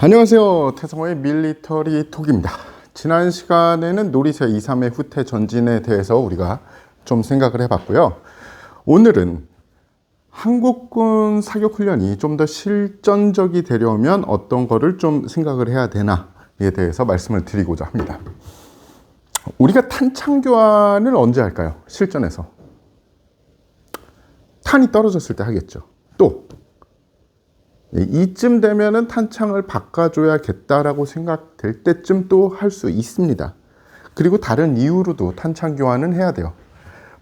안녕하세요. 태성호의 밀리터리 톡입니다. 지난 시간에는 노리세 2, 3의 후퇴 전진에 대해서 우리가 좀 생각을 해봤고요. 오늘은 한국군 사격훈련이 좀 더 실전적이 되려면 어떤 거를 좀 생각을 해야 되나에 대해서 말씀을 드리고자 합니다. 우리가 탄창 교환을 언제 할까요? 실전에서. 탄이 떨어졌을 때 하겠죠. 또 이쯤 되면은 탄창을 바꿔줘야겠다라고 생각될 때쯤 또 할 수 있습니다. 그리고 다른 이유로도 탄창 교환은 해야 돼요.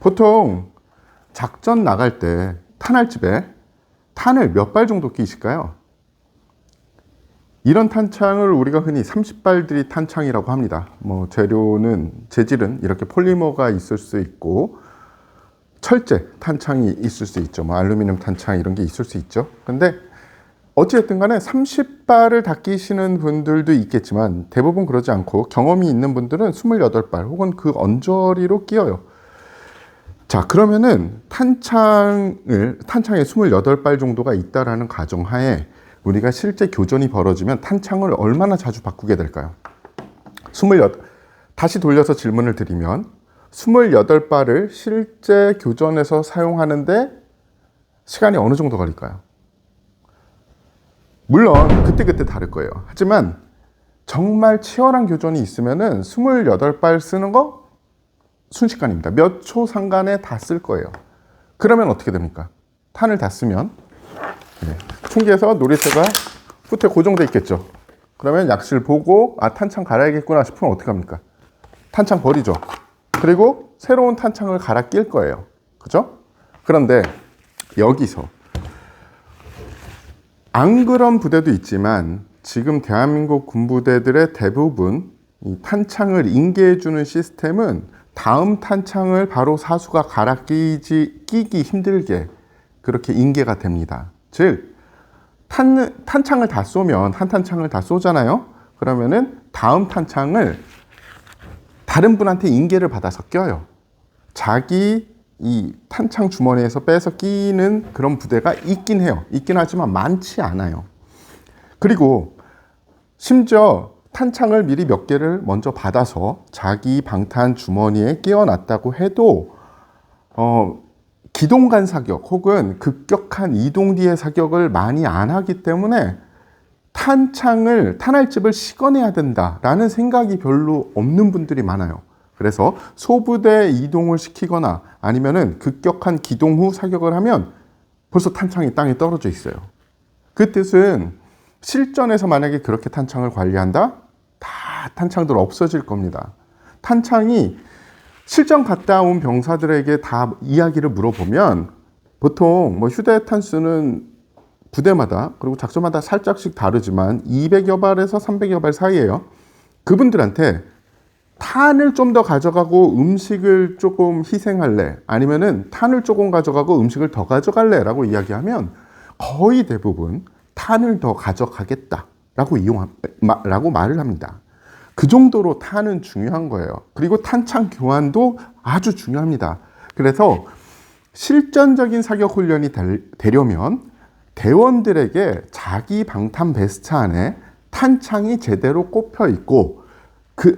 보통 작전 나갈 때 탄알집에 탄을 몇 발 정도 끼실까요? 이런 탄창을 우리가 흔히 30발들이 탄창이라고 합니다. 재질은 이렇게 폴리머가 있을 수 있고 철제 탄창이 있을 수 있죠. 알루미늄 탄창 이런 게 있을 수 있죠. 근데 어찌됐든 간에 30발을 다 끼시는 분들도 있겠지만 대부분 그러지 않고 경험이 있는 분들은 28발 혹은 그 언저리로 끼어요. 자, 그러면은 탄창에 28발 정도가 있다라는 가정하에 우리가 실제 교전이 벌어지면 탄창을 얼마나 자주 바꾸게 될까요? 다시 돌려서 질문을 드리면 28발을 실제 교전에서 사용하는데 시간이 어느 정도 걸릴까요? 물론 그때그때 다를 거예요. 하지만 정말 치열한 교전이 있으면은 28발 쓰는 거 순식간입니다. 몇 초 상간에 다 쓸 거예요. 그러면 어떻게 됩니까? 탄을 다 쓰면 총기에서 노리쇠가 후퇴 고정돼 있겠죠. 그러면 약실 보고 탄창 갈아야겠구나 싶으면 어떻게 합니까? 탄창 버리죠. 그리고 새로운 탄창을 갈아 낄 거예요. 그죠? 그런데 여기서 안 그런 부대도 있지만 지금 대한민국 군부대들의 대부분 이 탄창을 인계해주는 시스템은 다음 탄창을 바로 사수가 갈아 끼기 힘들게 그렇게 인계가 됩니다. 즉 탄창을 다 쏘면 한 탄창을 다 쏘잖아요. 그러면은 다음 탄창을 다른 분한테 인계를 받아서 껴요. 자기 이 탄창 주머니에서 빼서 끼는 그런 부대가 있긴 해요. 있긴 하지만 많지 않아요. 그리고 심지어 탄창을 미리 몇 개를 먼저 받아서 자기 방탄 주머니에 끼워놨다고 해도 기동간 사격 혹은 급격한 이동 뒤의 사격을 많이 안 하기 때문에 탄알집을 식어내야 된다라는 생각이 별로 없는 분들이 많아요. 그래서 소부대 이동을 시키거나 아니면은 급격한 기동 후 사격을 하면 벌써 탄창이 땅에 떨어져 있어요. 그 뜻은 실전에서 만약에 그렇게 탄창을 관리한다? 다 탄창들 없어질 겁니다. 탄창이 실전 갔다 온 병사들에게 다 이야기를 물어보면 보통 휴대탄 수는 부대마다 그리고 작전마다 살짝씩 다르지만 200여 발에서 300여 발 사이에요. 그분들한테 탄을 좀 더 가져가고 음식을 조금 희생할래? 아니면은 탄을 조금 가져가고 음식을 더 가져갈래? 라고 이야기하면 거의 대부분 탄을 더 가져가겠다라고 라고 말을 합니다. 그 정도로 탄은 중요한 거예요. 그리고 탄창 교환도 아주 중요합니다. 그래서 실전적인 사격 훈련이 되려면 대원들에게 자기 방탄 베스트 안에 탄창이 제대로 꼽혀 있고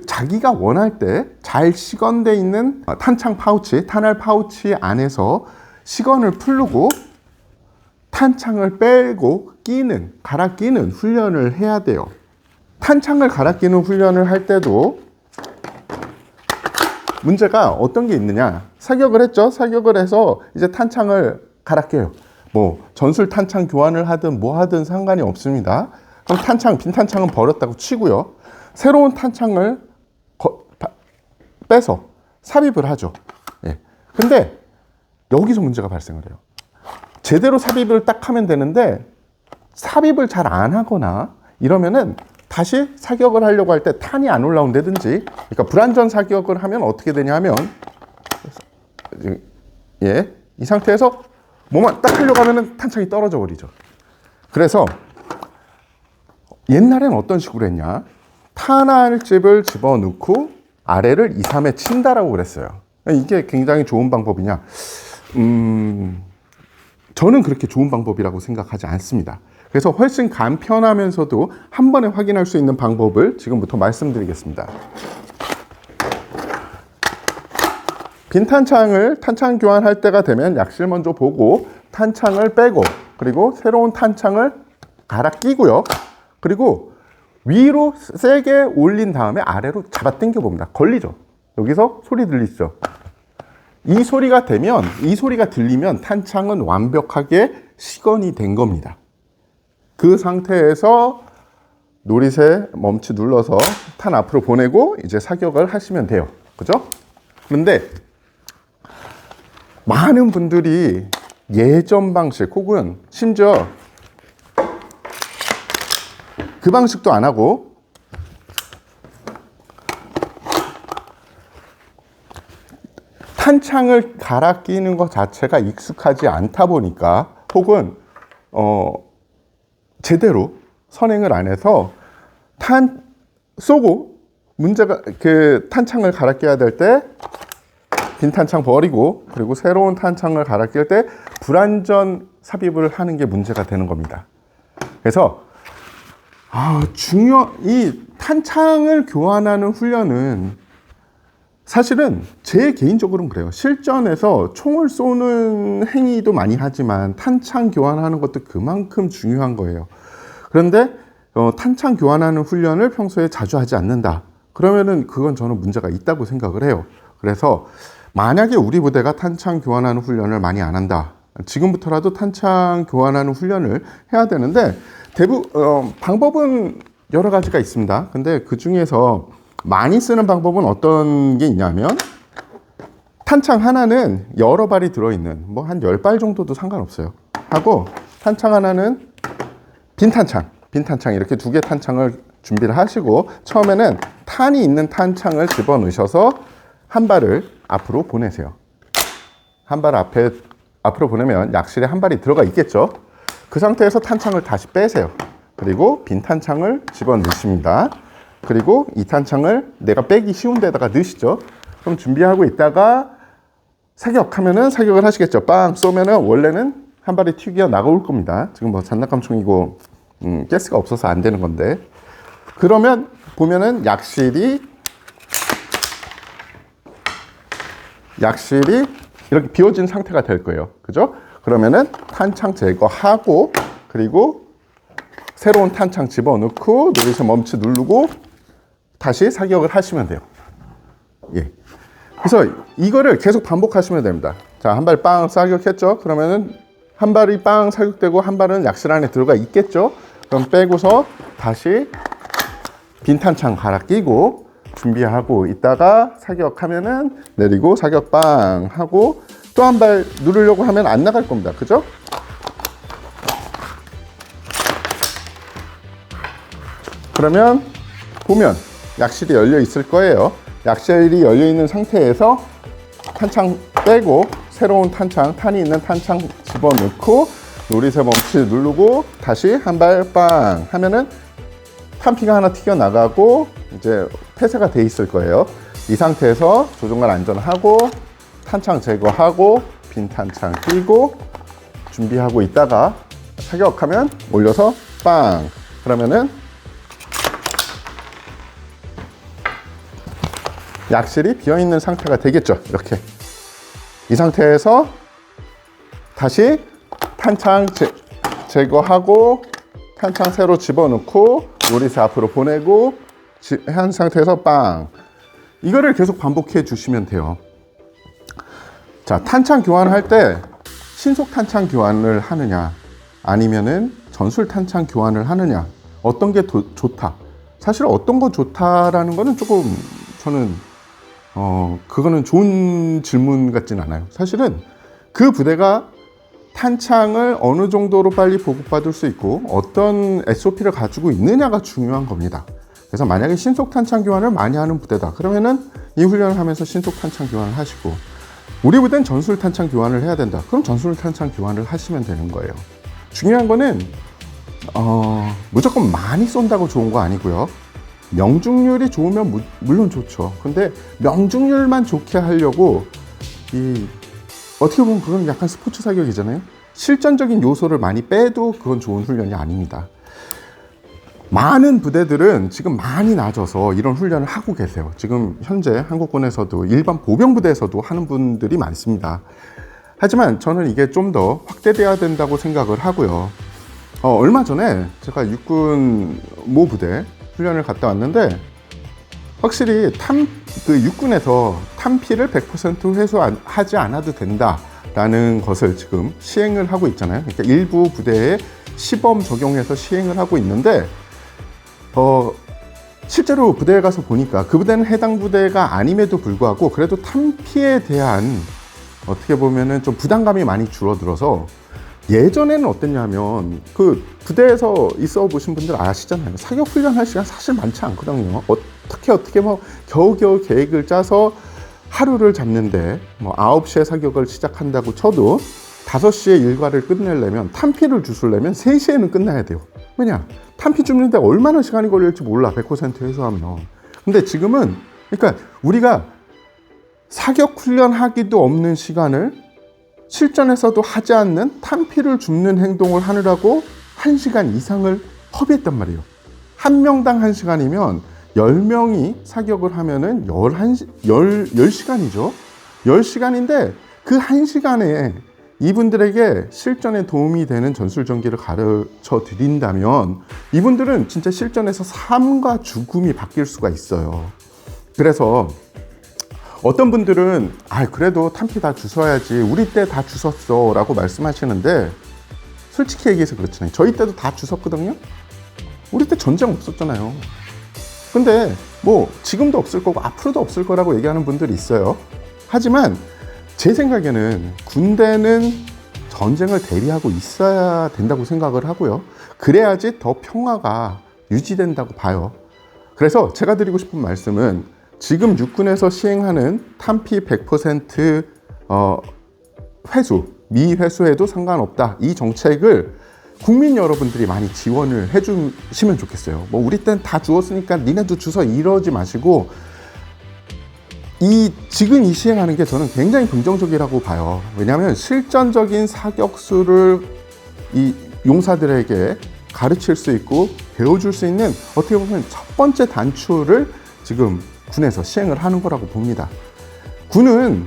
자기가 원할 때 잘 시건되어 있는 탄창 파우치, 탄알 파우치 안에서 시건을 풀고 탄창을 빼고 갈아 끼는 훈련을 해야 돼요. 탄창을 갈아 끼는 훈련을 할 때도 문제가 어떤 게 있느냐. 사격을 했죠. 사격을 해서 이제 탄창을 갈아 껴요. 전술 탄창 교환을 하든 뭐 하든 상관이 없습니다. 그럼 빈 탄창은 버렸다고 치고요. 새로운 탄창을 빼서 삽입을 하죠. 근데 여기서 문제가 발생을 해요. 제대로 삽입을 딱 하면 되는데 삽입을 잘 안 하거나 이러면은 다시 사격을 하려고 할 때 탄이 안 올라온다든지, 그러니까 불안전 사격을 하면 어떻게 되냐 하면 이 상태에서 뭐만 딱 하려고 하면은 탄창이 떨어져 버리죠. 그래서 옛날엔 어떤 식으로 했냐? 탄알집을 집어넣고 아래를 2, 3에 친다라고 그랬어요. 이게 굉장히 좋은 방법이냐? 저는 그렇게 좋은 방법이라고 생각하지 않습니다. 그래서 훨씬 간편하면서도 한 번에 확인할 수 있는 방법을 지금부터 말씀드리겠습니다. 빈 탄창을 탄창 교환할 때가 되면 약실 먼저 보고 탄창을 빼고, 그리고 새로운 탄창을 갈아 끼고요. 그리고 위로 세게 올린 다음에 아래로 잡아 당겨 봅니다. 걸리죠? 여기서 소리 들리시죠? 이 소리가 들리면 탄창은 완벽하게 시건이 된 겁니다. 그 상태에서 노릿에 멈추 눌러서 탄 앞으로 보내고 이제 사격을 하시면 돼요. 그죠? 그런데 많은 분들이 예전 방식 혹은 심지어 그 방식도 안 하고 탄창을 갈아 끼는 것 자체가 익숙하지 않다 보니까, 혹은 제대로 선행을 안 해서 탄 쏘고 문제가 그 탄창을 갈아 껴야 될 때 빈 탄창 버리고, 그리고 새로운 탄창을 갈아 낄 때 불완전 삽입을 하는 게 문제가 되는 겁니다. 그래서 이 탄창을 교환하는 훈련은 사실은 제 개인적으로는 그래요. 실전에서 총을 쏘는 행위도 많이 하지만 탄창 교환하는 것도 그만큼 중요한 거예요. 그런데 탄창 교환하는 훈련을 평소에 자주 하지 않는다. 그러면은 그건 저는 문제가 있다고 생각을 해요. 그래서 만약에 우리 부대가 탄창 교환하는 훈련을 많이 안 한다. 지금부터라도 탄창 교환하는 훈련을 해야 되는데 방법은 여러 가지가 있습니다. 근데 그 중에서 많이 쓰는 방법은 어떤 게 있냐면, 탄창 하나는 여러 발이 들어있는, 뭐 한 10발 정도도 상관없어요. 하고, 탄창 하나는 빈 탄창 이렇게 2개 탄창을 준비를 하시고, 처음에는 탄이 있는 탄창을 집어 넣으셔서 한 발을 앞으로 보내세요. 한 발 앞으로 보내면 약실에 한 발이 들어가 있겠죠. 그 상태에서 탄창을 다시 빼세요. 그리고 빈 탄창을 집어 넣으십니다. 그리고 이 탄창을 내가 빼기 쉬운 데다가 넣으시죠. 그럼 준비하고 있다가 사격하면은 사격을 하시겠죠. 빵 쏘면은 원래는 한 발이 튀겨 나올 겁니다. 지금 뭐 장난감총이고 가스가 없어서 안 되는 건데, 그러면 보면은 약실이 이렇게 비워진 상태가 될 거예요. 그죠? 그러면은 탄창 제거하고, 그리고 새로운 탄창 집어넣고 노릿에 멈추 누르고 다시 사격을 하시면 돼요. 예. 그래서 이거를 계속 반복하시면 됩니다. 자, 한 발 빵 사격했죠? 그러면은 한 발이 빵 사격되고 한 발은 약실 안에 들어가 있겠죠? 그럼 빼고서 다시 빈 탄창 갈아 끼고 준비하고 있다가 사격하면은 내리고 사격 빵 하고 또 한 발 누르려고 하면 안 나갈 겁니다. 그죠? 그러면 보면 약실이 열려 있을 거예요. 약실이 열려 있는 상태에서 탄창 빼고 새로운 탄창, 탄이 있는 탄창 집어넣고 노릿에 멈추 누르고 다시 한 발 빵 하면은 탄피가 하나 튀겨나가고 이제 폐쇄가 돼 있을 거예요. 이 상태에서 조종관 안전하고 탄창 제거하고 빈 탄창 끼고 준비하고 있다가 사격하면 올려서 빵! 그러면은 약실이 비어있는 상태가 되겠죠. 이렇게. 이 상태에서 다시 탄창 제거하고 탄창 새로 집어넣고 노릿을 앞으로 보내고 한 상태에서 빵. 이거를 계속 반복해 주시면 돼요. 자, 탄창 교환할 때 신속 탄창 교환을 하느냐 아니면은 전술 탄창 교환을 하느냐, 어떤 게 좋다. 사실 어떤 거 좋다라는 거는 조금 저는 그거는 좋은 질문 같진 않아요. 사실은 그 부대가 탄창을 어느 정도로 빨리 보급받을 수 있고 어떤 SOP를 가지고 있느냐가 중요한 겁니다. 그래서 만약에 신속 탄창 교환을 많이 하는 부대다 그러면은 이 훈련을 하면서 신속 탄창 교환을 하시고, 우리 부대는 전술 탄창 교환을 해야 된다 그럼 전술 탄창 교환을 하시면 되는 거예요. 중요한 거는 무조건 많이 쏜다고 좋은 거 아니고요. 명중률이 좋으면 물론 좋죠. 근데 명중률만 좋게 하려고 어떻게 보면 그건 약간 스포츠 사격이잖아요. 실전적인 요소를 많이 빼도 그건 좋은 훈련이 아닙니다. 많은 부대들은 지금 많이 낮아서 이런 훈련을 하고 계세요. 지금 현재 한국군에서도 일반 보병부대에서도 하는 분들이 많습니다. 하지만 저는 이게 좀 더 확대돼야 된다고 생각을 하고요. 얼마 전에 제가 육군 모 부대 훈련을 갔다 왔는데 확실히 육군에서 탄피를 100% 회수하지 않아도 된다라는 것을 지금 시행을 하고 있잖아요. 그러니까 일부 부대에 시범 적용해서 시행을 하고 있는데 실제로 부대에 가서 보니까 그 부대는 해당 부대가 아님에도 불구하고 그래도 탄피에 대한 어떻게 보면은 좀 부담감이 많이 줄어들어서 예전에는 어땠냐면 그 부대에서 있어 보신 분들 아시잖아요. 사격 훈련할 시간 사실 많지 않거든요. 어떻게 뭐 겨우겨우 계획을 짜서 하루를 잡는데 뭐 9시에 사격을 시작한다고 쳐도 5시에 일과를 끝내려면 탄피를 주술려면 3시에는 끝나야 돼요. 왜냐? 탄피 줍는데 얼마나 시간이 걸릴지 몰라. 100% 회수하면. 근데 지금은 그러니까 우리가 사격 훈련하기도 없는 시간을 실전에서도 하지 않는 탄피를 줍는 행동을 하느라고 1시간 이상을 허비했단 말이에요. 한 명당 1시간이면 10명이 사격을 하면은 10시간이죠. 10시간인데 그 1시간에 이분들에게 실전에 도움이 되는 전술전기를 가르쳐 드린다면 이분들은 진짜 실전에서 삶과 죽음이 바뀔 수가 있어요. 그래서 어떤 분들은 그래도 탄피 다 주워야지 우리 때 다 주웠어 라고 말씀하시는데 솔직히 얘기해서 그렇잖아요. 저희 때도 다 주웠거든요. 우리 때 전쟁 없었잖아요. 근데 뭐 지금도 없을 거고 앞으로도 없을 거라고 얘기하는 분들이 있어요. 하지만 제 생각에는 군대는 전쟁을 대비하고 있어야 된다고 생각을 하고요. 그래야지 더 평화가 유지된다고 봐요. 그래서 제가 드리고 싶은 말씀은 지금 육군에서 시행하는 탄피 100% 회수, 미회수해도 상관없다. 이 정책을 국민 여러분들이 많이 지원을 해주시면 좋겠어요. 뭐 우리 땐 다 주었으니까 니네도 주서 이러지 마시고 지금 이 시행하는 게 저는 굉장히 긍정적이라고 봐요. 왜냐하면 실전적인 사격수를 이 용사들에게 가르칠 수 있고 배워줄 수 있는 어떻게 보면 첫 번째 단추를 지금 군에서 시행을 하는 거라고 봅니다. 군은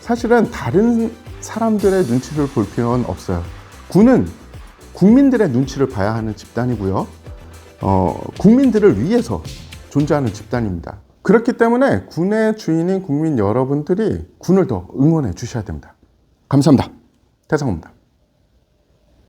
사실은 다른 사람들의 눈치를 볼 필요는 없어요. 군은 국민들의 눈치를 봐야 하는 집단이고요. 국민들을 위해서 존재하는 집단입니다. 그렇기 때문에 군의 주인인 국민 여러분들이 군을 더 응원해 주셔야 됩니다. 감사합니다. 태상호입니다.